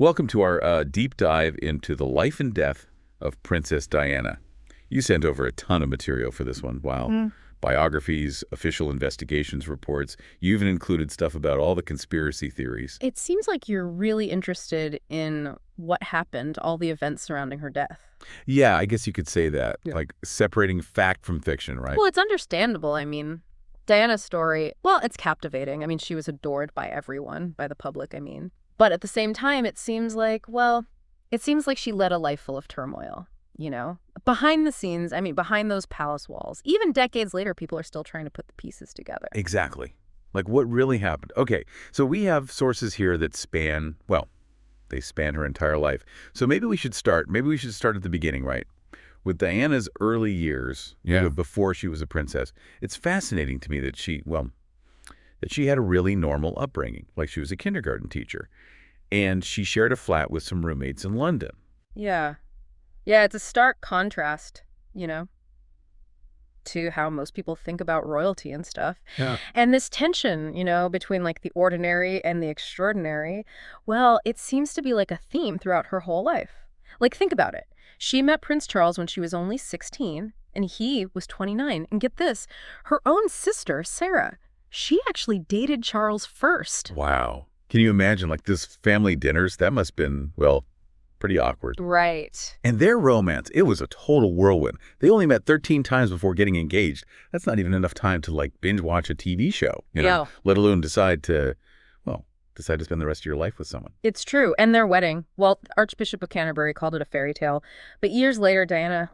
Welcome to our deep dive into the life and death of Princess Diana. You sent over a ton of material for this one. Wow. Biographies, official investigations reports. You even included stuff about all the conspiracy theories. It seems like you're really interested in what happened, all the events surrounding her death. Yeah, I guess you could say that. Yeah. Like separating fact from fiction, right? Well, it's understandable. I mean, Diana's story, well, it's captivating. I mean, she was adored by everyone, by the public, I mean. But at the same time, it seems like she led a life full of turmoil, you know? Behind the scenes, I mean, behind those palace walls, even decades later, people are still trying to put the pieces together. Exactly. Like what really happened. Okay, so we have sources here that span, well, they span her entire life. So maybe we should start at the beginning, right? With Diana's early years, before she was a princess. It's fascinating to me that she had a really normal upbringing, like she was a kindergarten teacher. And she shared a flat with some roommates in London. Yeah. Yeah, it's a stark contrast, you know, to how most people think about royalty and stuff. Yeah. And this tension, you know, between like the ordinary and the extraordinary, well, it seems to be like a theme throughout her whole life. Like, think about it. She met Prince Charles when she was only 16, and he was 29. And get this, her own sister, Sarah, she actually dated Charles first. Wow. Can you imagine, like, this family dinners? That must have been, well, pretty awkward. Right. And their romance, it was a total whirlwind. They only met 13 times before getting engaged. That's not even enough time to, like, binge watch a TV show, you know, let alone decide to spend the rest of your life with someone. It's true. And their wedding, well, Archbishop of Canterbury called it a fairy tale. But years later, Diana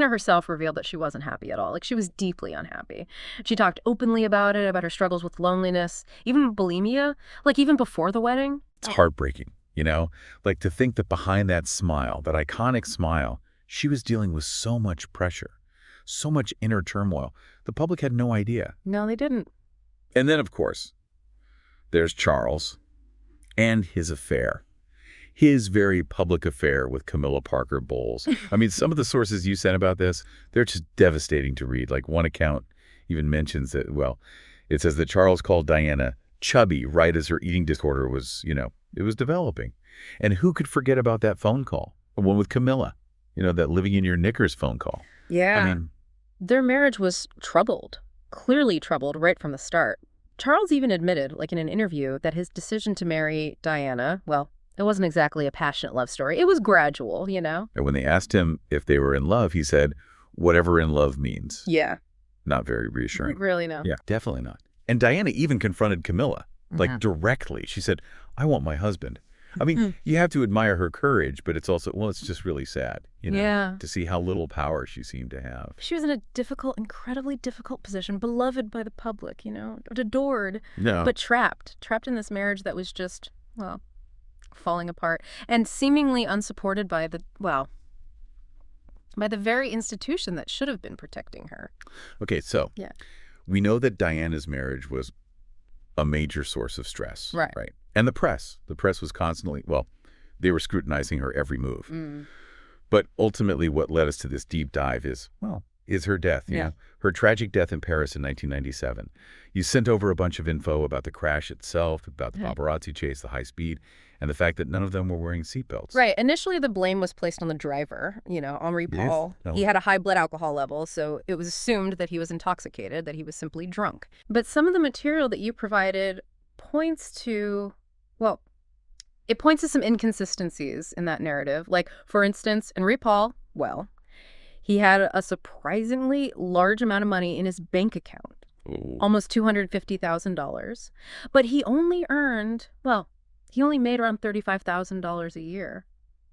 herself revealed that she wasn't happy at all. Like, she was deeply unhappy. She talked openly about it, about her struggles with loneliness, even bulimia, like even before the wedding. It's heartbreaking, you know? Like, to think that behind that smile, that iconic smile, she was dealing with so much pressure, so much inner turmoil. The public had no idea. No, they didn't. And then, of course, there's Charles and his affair. His very public affair with Camilla Parker Bowles. I mean, some of the sources you sent about this, they're just devastating to read. Like, one account even mentions that, well, it says that Charles called Diana chubby right as her eating disorder was, it was developing. And who could forget about that phone call? The one with Camilla, that living in your knickers phone call. Yeah. I mean, their marriage was troubled, clearly troubled right from the start. Charles even admitted, like in an interview, that his decision to marry Diana, well, it wasn't exactly a passionate love story. It was gradual, you know? And when they asked him if they were in love, he said, whatever in love means. Yeah. Not very reassuring. Really, no. Yeah, definitely not. And Diana even confronted Camilla, like directly. She said, I want my husband. I mean, you have to admire her courage, but it's also, well, it's just really sad, to see how little power she seemed to have. She was in a difficult, incredibly difficult position, beloved by the public, adored, but trapped in this marriage that was just, well, falling apart and seemingly unsupported by the very institution that should have been protecting her. Okay, so we know that Diana's marriage was a major source of stress. Right. And the press was constantly, they were scrutinizing her every move. But ultimately what led us to this deep dive is her death. You know? Her tragic death in Paris in 1997. You sent over a bunch of info about the crash itself, about the paparazzi chase, the high speed, and the fact that none of them were wearing seatbelts. Right. Initially, the blame was placed on the driver, Henri Paul. Yes. He had a high blood alcohol level, so it was assumed that he was intoxicated, that he was simply drunk. But some of the material that you provided points to some inconsistencies in that narrative. Like, for instance, Henri Paul, he had a surprisingly large amount of money in his bank account, almost $250,000. But he only made around $35,000 a year.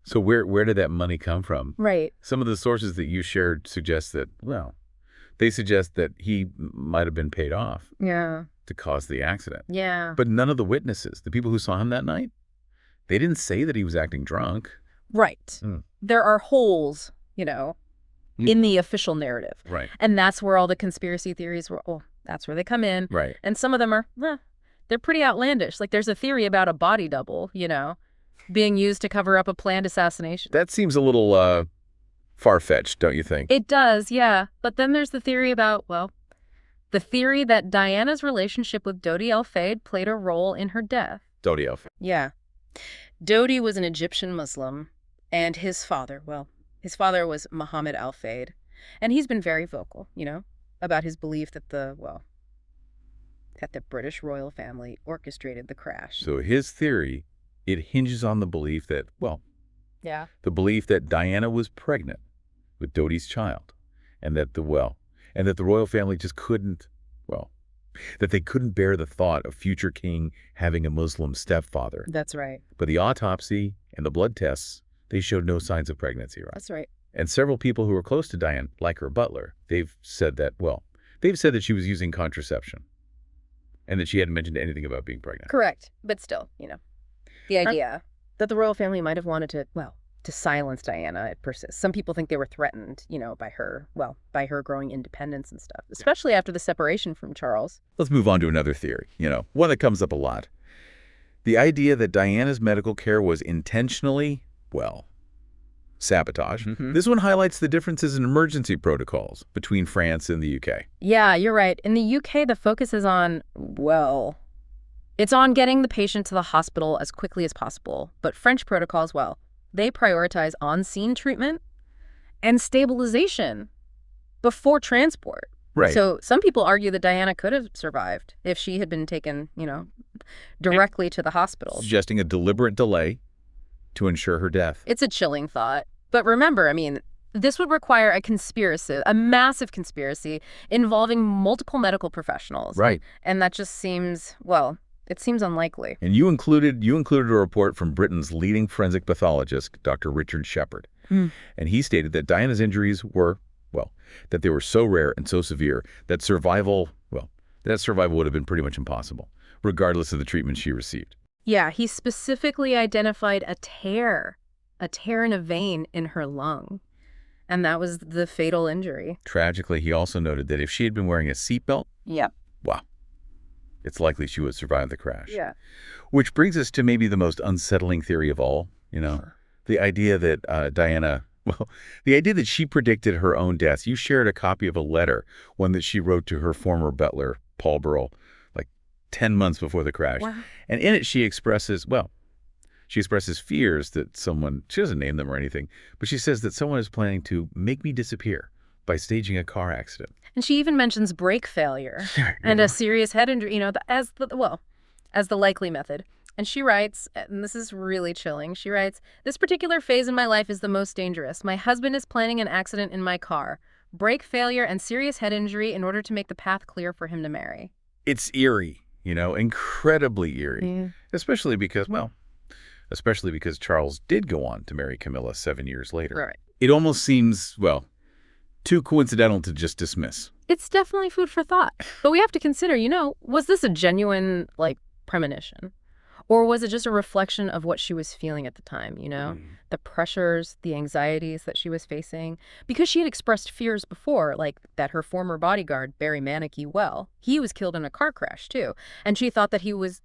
So where did that money come from? Right. Some of the sources that you shared suggest that, they suggest that he might have been paid off to cause the accident. Yeah. But none of the witnesses, the people who saw him that night, they didn't say that he was acting drunk. Right. There are holes, in the official narrative. Right. And that's where all the conspiracy theories that's where they come in. Right. And some of them are, they're pretty outlandish. Like, there's a theory about a body double, being used to cover up a planned assassination. That seems a little far-fetched, don't you think? It does, yeah. But then there's the theory about, the theory that Diana's relationship with Dodi Al-Fayed played a role in her death. Dodi Al-Fayed. Yeah. Dodi was an Egyptian Muslim, and his father, well, his father was Muhammad Al-Fayed, and he's been very vocal, about his belief that the British royal family orchestrated the crash. So his theory, it hinges on the belief that, Yeah. the belief that Diana was pregnant with Dodi's child, and that the royal family just couldn't, that they couldn't bear the thought of future king having a Muslim stepfather. That's right. But the autopsy and the blood tests, they showed no signs of pregnancy, right? That's right. And several people who were close to Diane, like her butler, they've said that she was using contraception and that she hadn't mentioned anything about being pregnant. Correct. But still, the idea that the royal family might have wanted to silence Diana, it persists. Some people think they were threatened, by her growing independence and stuff, especially after the separation from Charles. Let's move on to another theory, one that comes up a lot. The idea that Diana's medical care was intentionally, sabotage. Mm-hmm. This one highlights the differences in emergency protocols between France and the UK. Yeah, you're right. In the UK, the focus is on, it's on getting the patient to the hospital as quickly as possible. But French protocols, they prioritize on-scene treatment and stabilization before transport. Right. So some people argue that Diana could have survived if she had been taken, directly to the hospital. Suggesting a deliberate delay to ensure her death. It's a chilling thought. But remember, this would require a massive conspiracy involving multiple medical professionals. Right. And that just seems, it seems unlikely. And you included a report from Britain's leading forensic pathologist, Dr. Richard Shepherd. And he stated that Diana's injuries were, that they were so rare and so severe that survival would have been pretty much impossible, regardless of the treatment she received. Yeah, he specifically identified a tear in a vein in her lung. And that was the fatal injury. Tragically, he also noted that if she had been wearing a seatbelt, Yep. it's likely she would survive the crash. Yeah. Which brings us to maybe the most unsettling theory of all, the idea that the idea that she predicted her own death. You shared a copy of a letter, one that she wrote to her former butler, Paul Burrell, 10 months before the crash. Wow. And in it, she expresses fears that someone, she doesn't name them or anything, but she says that someone is planning to make me disappear by staging a car accident. And she even mentions brake failure and a serious head injury, as the likely method. And she writes, and this is really chilling, she writes, "This particular phase in my life is the most dangerous. My husband is planning an accident in my car, brake failure and serious head injury in order to make the path clear for him to marry." It's eerie, incredibly eerie, Yeah. especially because Charles did go on to marry Camilla 7 years later. Right. It almost seems, too coincidental to just dismiss. It's definitely food for thought. But we have to consider, was this a genuine, premonition? Or was it just a reflection of what she was feeling at the time, The pressures, the anxieties that she was facing? Because she had expressed fears before, that her former bodyguard, Barry Manicky, he was killed in a car crash, too. And she thought that he was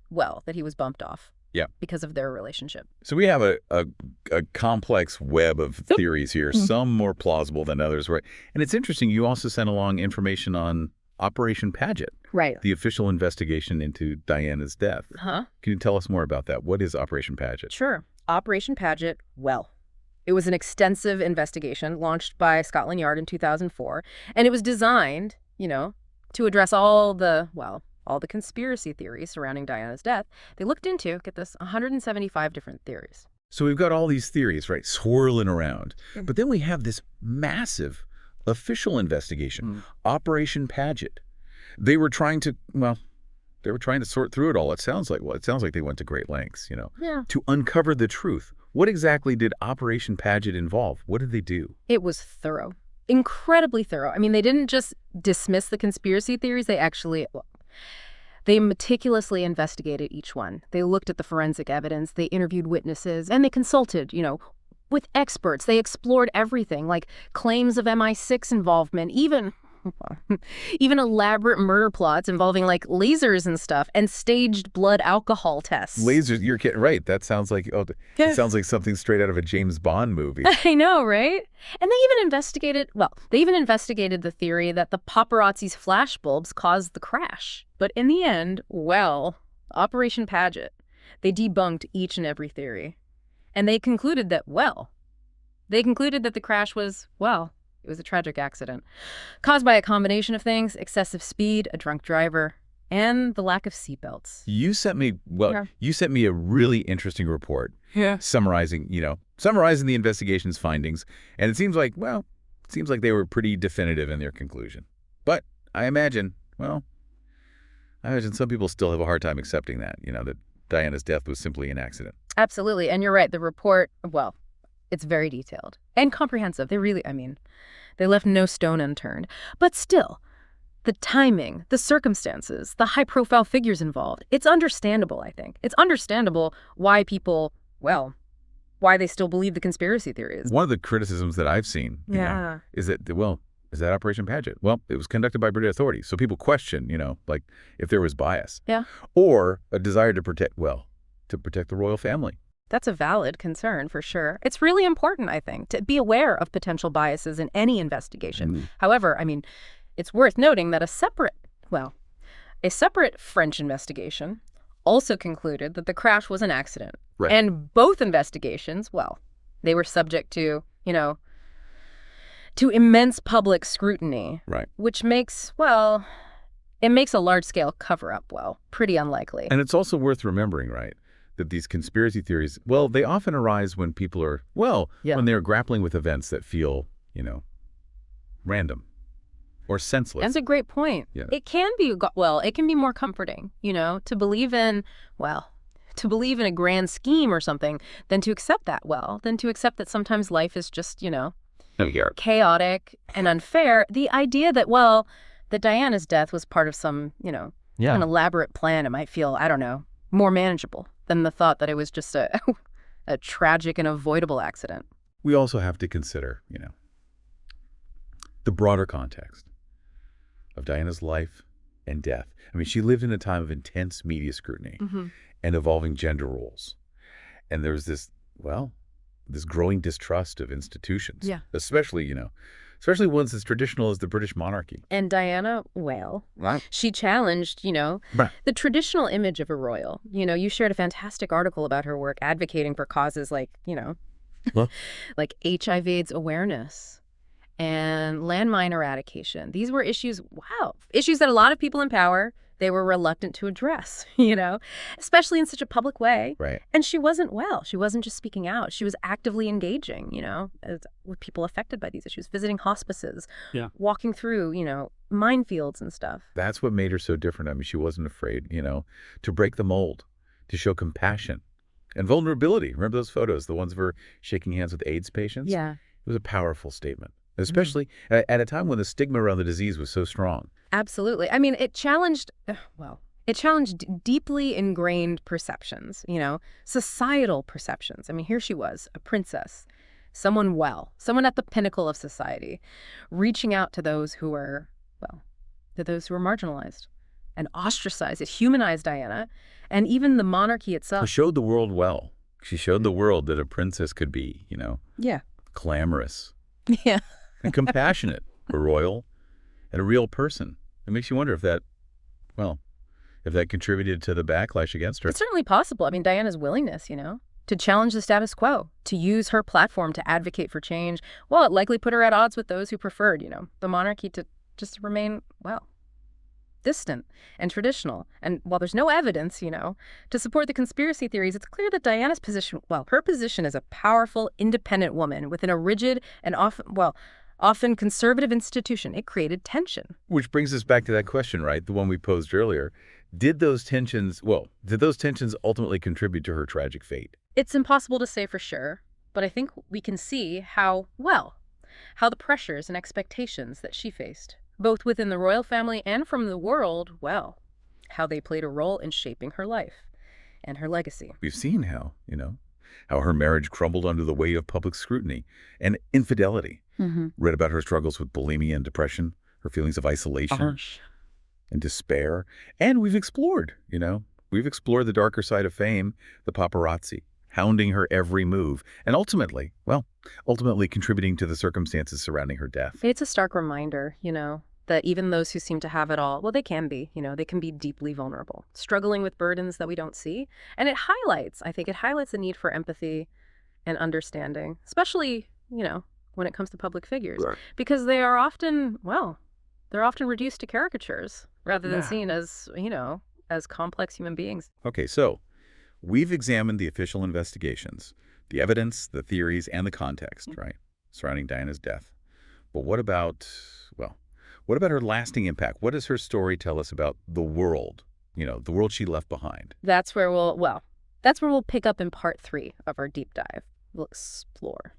bumped off. Yeah. Because of their relationship. So we have a complex web of theories here, some more plausible than others, right? And it's interesting, you also sent along information on Operation Paget. Right. The official investigation into Diana's death. Huh? Can you tell us more about that? What is Operation Paget? Sure. Operation Paget, it was an extensive investigation launched by Scotland Yard in 2004, and it was designed, to address all the conspiracy theories surrounding Diana's death. They looked into, get this, 175 different theories. So we've got all these theories, right, swirling around. But then we have this massive official investigation, Operation Paget. They were trying to sort through it all. It sounds like they went to great lengths, to uncover the truth. What exactly did Operation Paget involve? What did they do? It was thorough, incredibly thorough. They didn't just dismiss the conspiracy theories. They meticulously investigated each one. They looked at the forensic evidence, they interviewed witnesses, and they consulted, with experts. They explored everything, like claims of MI6 involvement, even elaborate murder plots involving lasers and stuff, and staged blood alcohol tests. Lasers, you're kidding, right? That sounds like it sounds like something straight out of a James Bond movie. I know, right? And they even investigated the theory that the paparazzi's flashbulbs caused the crash. But in the end, Operation Paget, They debunked each and every theory. And they concluded that, the crash was, it was a tragic accident, caused by a combination of things: excessive speed, a drunk driver, and the lack of seatbelts. You sent me, Yeah. you sent me a really interesting report summarizing the investigation's findings. And it seems like, they were pretty definitive in their conclusion. But I imagine some people still have a hard time accepting that Diana's death was simply an accident. Absolutely. And you're right. The report, it's very detailed and comprehensive. They left no stone unturned. But still, the timing, the circumstances, the high-profile figures involved, it's understandable, I think. It's understandable why people, why they still believe the conspiracy theories. One of the criticisms that I've seen is that, is that Operation Paget? Well, it was conducted by British authorities. So people question, if there was bias. Yeah. Or a desire to protect the royal family. That's a valid concern, for sure. It's really important, I think, to be aware of potential biases in any investigation. However, it's worth noting that a separate French investigation also concluded that the crash was an accident. Right. And both investigations, they were subject to, to immense public scrutiny. Right. Which makes, it makes a large-scale cover-up, pretty unlikely. And it's also worth remembering, right, that these conspiracy theories, they often arise when people are, when they're grappling with events that feel, random or senseless. That's a great point. Yeah. It can be more comforting, to believe in a grand scheme or something than to accept that sometimes life is just, chaotic and unfair. The idea that, that Diana's death was part of some, an elaborate plan, it might feel, more manageable than the thought that it was just a tragic and avoidable accident. We also have to consider, the broader context of Diana's life and death. She lived in a time of intense media scrutiny and evolving gender roles. And there's this growing distrust of institutions. Yeah. Especially ones as traditional as the British monarchy. And Diana, she challenged, the traditional image of a royal. You shared a fantastic article about her work advocating for causes like, like HIV/AIDS awareness and landmine eradication. These were issues that a lot of people in power, they were reluctant to address, especially in such a public way. Right. And she wasn't just speaking out. She was actively engaging, with people affected by these issues, visiting hospices, walking through, minefields and stuff. That's what made her so different. She wasn't afraid, to break the mold, to show compassion and vulnerability. Remember those photos, the ones of her shaking hands with AIDS patients? Yeah. It was a powerful statement, especially at a time when the stigma around the disease was so strong. Absolutely. it challenged deeply ingrained perceptions, societal perceptions. Here she was, a princess, someone at the pinnacle of society, reaching out to those who were, marginalized and ostracized. It humanized Diana and even the monarchy itself. She showed the world well. She showed the world that a princess could be, glamorous. Yeah. And compassionate, a royal, and a real person. It makes you wonder if that contributed to the backlash against her. It's certainly possible. Diana's willingness, to challenge the status quo, to use her platform to advocate for change, it likely put her at odds with those who preferred, the monarchy to just remain, distant and traditional. And while there's no evidence, to support the conspiracy theories, it's clear that Diana's position, her position as a powerful, independent woman within a rigid and often conservative institution, it created tension. Which brings us back to that question, right? The one we posed earlier. Did those tensions ultimately contribute to her tragic fate? It's impossible to say for sure, but I think we can see how the pressures and expectations that she faced, both within the royal family and from the world, how they played a role in shaping her life and her legacy. We've seen how her marriage crumbled under the weight of public scrutiny and infidelity. Read about her struggles with bulimia and depression, her feelings of isolation and despair. And we've explored the darker side of fame, the paparazzi, hounding her every move, and ultimately contributing to the circumstances surrounding her death. It's a stark reminder, that even those who seem to have it all, well, they can be, they can be deeply vulnerable, struggling with burdens that we don't see. And I think it highlights the need for empathy and understanding, especially, when it comes to public figures, Right. because they are often, they're often reduced to caricatures rather than Yeah. seen as complex human beings. Okay, so we've examined the official investigations, the evidence, the theories, and the context, right, surrounding Diana's death. But what about her lasting impact? What does her story tell us about the world, the world she left behind? That's where we'll pick up in part 3 of our deep dive. We'll explore,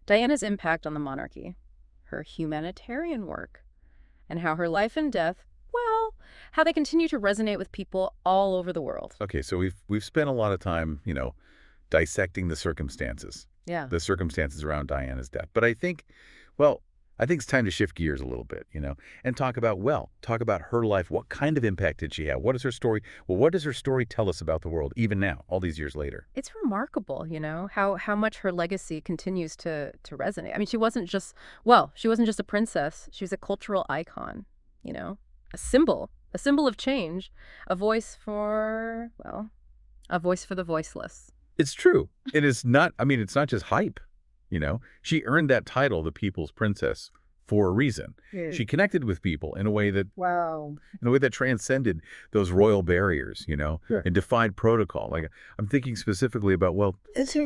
Diana's impact on the monarchy, her humanitarian work, and how her life and death, how they continue to resonate with people all over the world. Okay, so we've spent a lot of time, dissecting the circumstances Yeah. around Diana's death. But I think it's time to shift gears a little bit, and talk about her life. What kind of impact did she have? What is her story? Well, what does her story tell us about the world, even now, all these years later? It's remarkable, how much her legacy continues to resonate. I mean, she wasn't just a princess. She was a cultural icon, a symbol of change, a voice for the voiceless. It's true. It's not just hype, She earned that title, the People's Princess, for a reason. Yeah. She connected with people in a way that transcended those royal barriers, Sure. and defied protocol. Like, I'm thinking specifically about,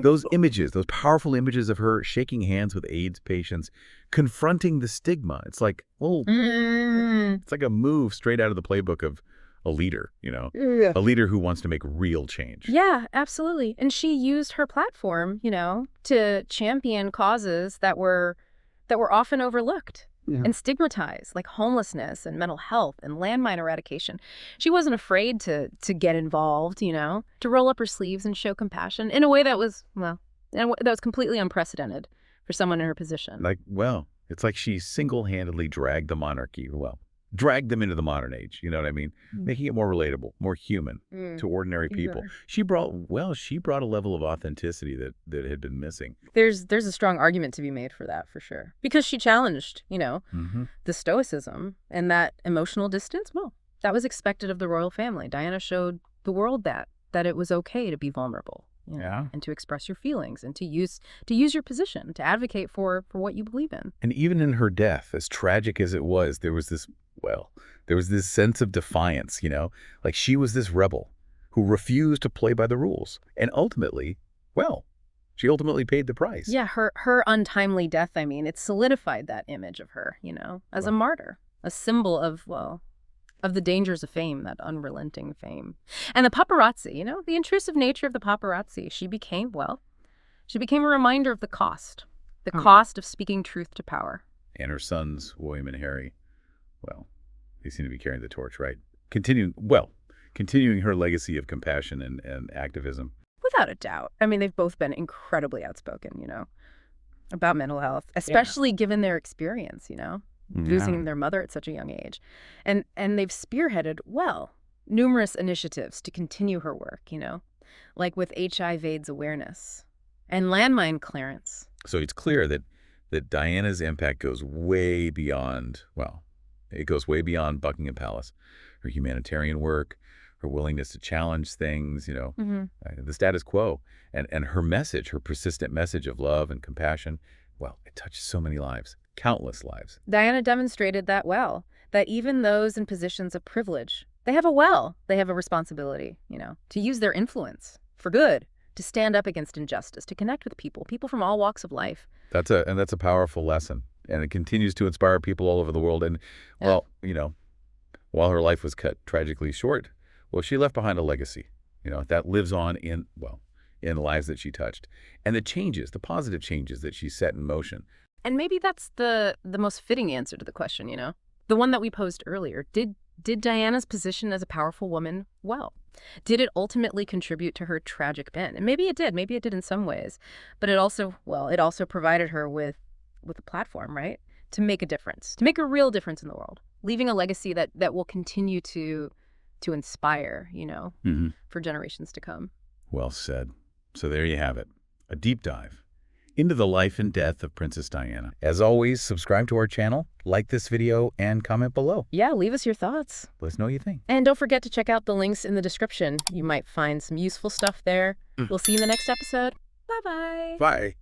those images, those powerful images of her shaking hands with AIDS patients, confronting the stigma. It's like, it's like a move straight out of the playbook of a leader, Yeah. a leader who wants to make real change. Yeah, absolutely. And she used her platform, to champion causes that were often overlooked and stigmatized, like homelessness and mental health and landmine eradication. She wasn't afraid to get involved, to roll up her sleeves and show compassion in a way that was, completely unprecedented for someone in her position. It's like she single-handedly dragged the monarchy, dragged them into the modern age, you know what I mean? Making it more relatable, more human to ordinary people. Sure. She brought a level of authenticity that had been missing. There's a strong argument to be made for that, for sure. Because she challenged, the stoicism and that emotional distance. Well, that was expected of the royal family. Diana showed the world that it was okay to be vulnerable, and to express your feelings and to use your position to advocate for what you believe in. And even in her death, as tragic as it was, there was this sense of defiance, like she was this rebel who refused to play by the rules. And ultimately, she ultimately paid the price. Yeah, her untimely death, it solidified that image of her, as a martyr, a symbol of the dangers of fame, that unrelenting fame. And the paparazzi, the intrusive nature of the paparazzi, she became a reminder of the cost of speaking truth to power. And her sons, William and Harry, they seem to be carrying the torch, right? Continuing her legacy of compassion and activism. Without a doubt. They've both been incredibly outspoken, about mental health, especially given their experience, losing their mother at such a young age. And they've spearheaded, numerous initiatives to continue her work, like with HIV/AIDS awareness and landmine clearance. So it's clear that Diana's impact goes way beyond, Buckingham Palace. Her humanitarian work, her willingness to challenge things, the status quo, and her message, her persistent message of love and compassion, it touched so many lives, countless lives. Diana demonstrated that even those in positions of privilege, they have a responsibility, to use their influence for good, to stand up against injustice, to connect with people from all walks of life. That's a powerful lesson, and it continues to inspire people all over the world. And while her life was cut tragically short, she left behind a legacy, that lives on in lives that she touched, and the positive changes that she set in motion. And maybe that's the most fitting answer to the question, the one that we posed earlier. Did Diana's position as a powerful woman, did it ultimately contribute to her tragic bend? And maybe it did in some ways, but it also provided her with a platform, right, to make a difference, to make a real difference in the world, leaving a legacy that will continue to inspire, for generations to come. Well said. So there you have it, a deep dive into the life and death of Princess Diana. As always, subscribe to our channel, like this video, and comment below. Yeah, leave us your thoughts. Let us know what you think. And don't forget to check out the links in the description. You might find some useful stuff there. We'll see you in the next episode. Bye-bye. Bye.